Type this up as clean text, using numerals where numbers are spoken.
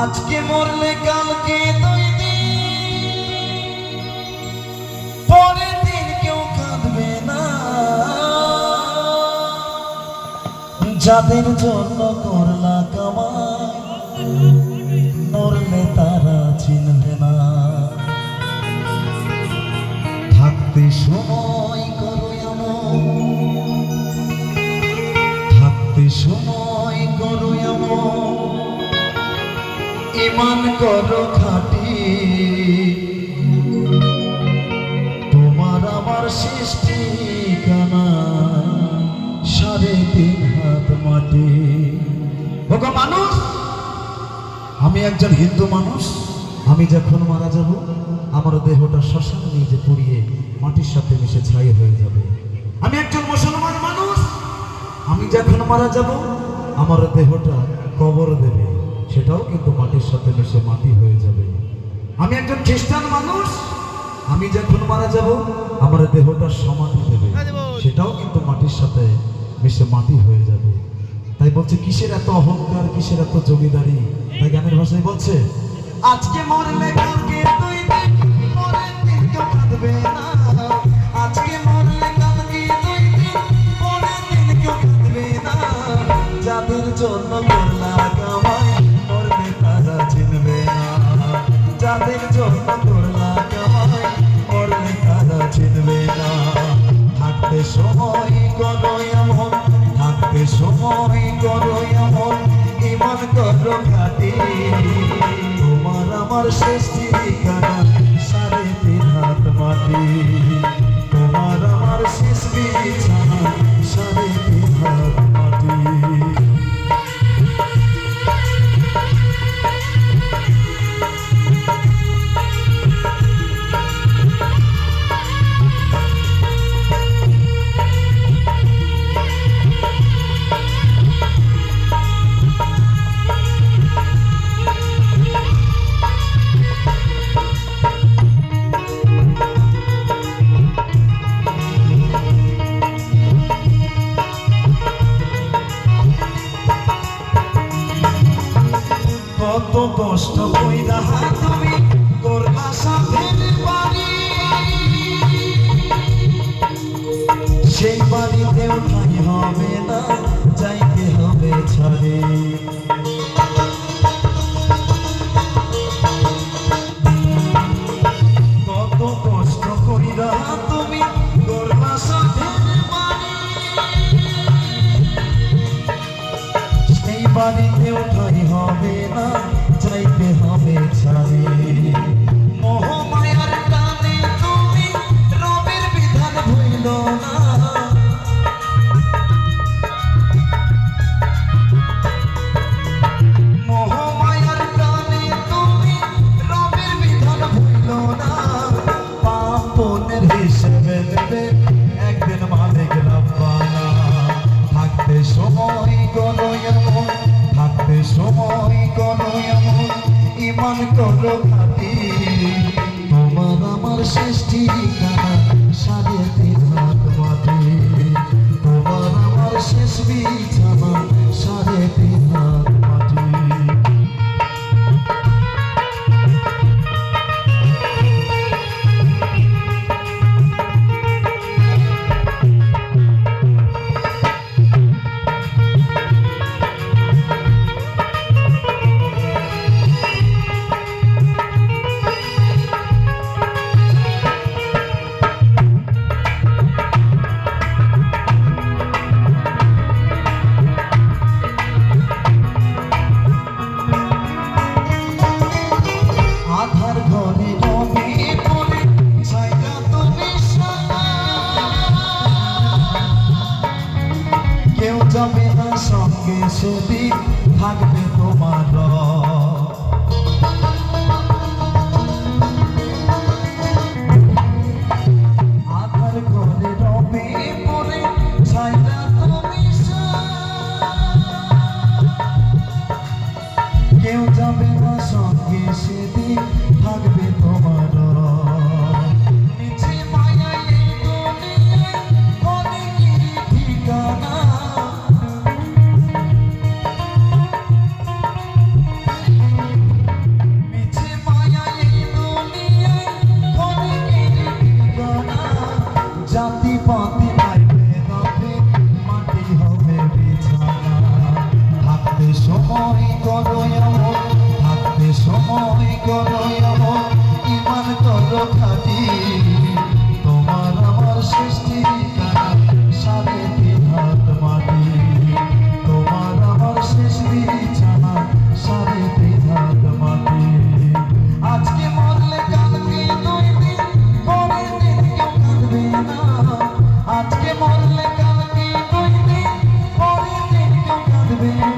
আজকে মরলে কালকে 2 দিন, পরের দিন কেউ কাঁদবে না। যাদের জন্য করলা কামাই, মরলে তারা চিনবে না। থাকতে সময় করো এমন, থাকতে সময় করো এমন, ইমান করো খাঁটি। তোমার আমার শেষ ঠিকানা 3.5 হাত মাটি। ওগো মানুষ, আমি একজন হিন্দু মানুষ। আমি যখন মারা যাব, আমার দেহটা শ্মশানে নিয়ে যে পুড়িয়ে মাটির সাথে মিশে ছাই হয়ে যাবে। আমি একজন মুসলমান মানুষ। আমি যখন মারা যাব, আমার দেহটা কবর দেবে, সেটাও কিন্তু মাটির সাথে মিশে মাটি হয়ে যাবে। আমি একজন খ্রিস্টান মানুষ। আমি যখন মারা যাব, আমার দেহটা সমাধি দেবে, সেটাও কিন্তু মাটির সাথে মিশে মাটি হয়ে যাবে। তাই বলছে কিসের এত অহংকার, কিসের এত জমিদারি। তাই গানের ভাষায় বলছে, আজকে মরলে কালকে 2 দিন, পরের দিন কেউ কাঁদবে না। আজকে মরলে কালকে 2 দিন, পরের দিন কেউ কাঁদবে না। যাদের জন্য করলা কামাই, মরলে তারা চিনবে না। যাদের জন্য করলা কামাই, মরলে তারা চিনবে না। থাকতে সময় করো এমন, থাকতে সময় করো এমন, ইমান করো খাঁটি। তোমার আমার শেষ ঠিকানা 3.5 হাত মাটি। তোমার আমার শেষ বিছানা 3.5 হাত মাটি। কত কষ্ট কইরা তুমি করলা সাথের বাড়ি, সেই বাড়িতেও ঠাই হবে না, যাইতে হবে ছাড়ে। কত কষ্ট কইরা তুমি করলা সাথের বাড়ি, সেই বাড়িতেও ঠাই হবে না, যাইতে হবে ছাড়ে। মোহমায়ার টানে তুমি রবের বিধান ভুইল না। মোহমায়ার টানে তুমি রবের বিধান ভুইল না। পাপ পুণ্যের হিসেবে দেবে একদিন মালিক রব্বানা। থাকতে সময় করো এমন, থাকতে সময় করো এমন, ইমান করো খাঁটি। তোমার আমার শেষ ঠিকানা 3.5 হাত মাটি। তোমার আমার শেষ বিছানা 3.5 হাত মাটি। যাবে না সঙ্গে, সেদিন থাকবে তোমার। আধার ঘরে রবে পরে ছাইরা তুমি, কেউ যাবে না সঙ্গে, সেদিন থাকবে তোমার। মনে করো এমন, ইমান করো খাঁটি। তোমার আমার শেষ ঠিকানা 3.5 হাত মাটি। তোমার আমার শেষ বিছানা 3.5 হাত মাটি। আজকে মরলে কালকে 2 দিন পরের দিন কেউ কাঁদবে না। আজকে মরলে কালকে 2 দিন পরের দিন কেউ কাঁদবে না।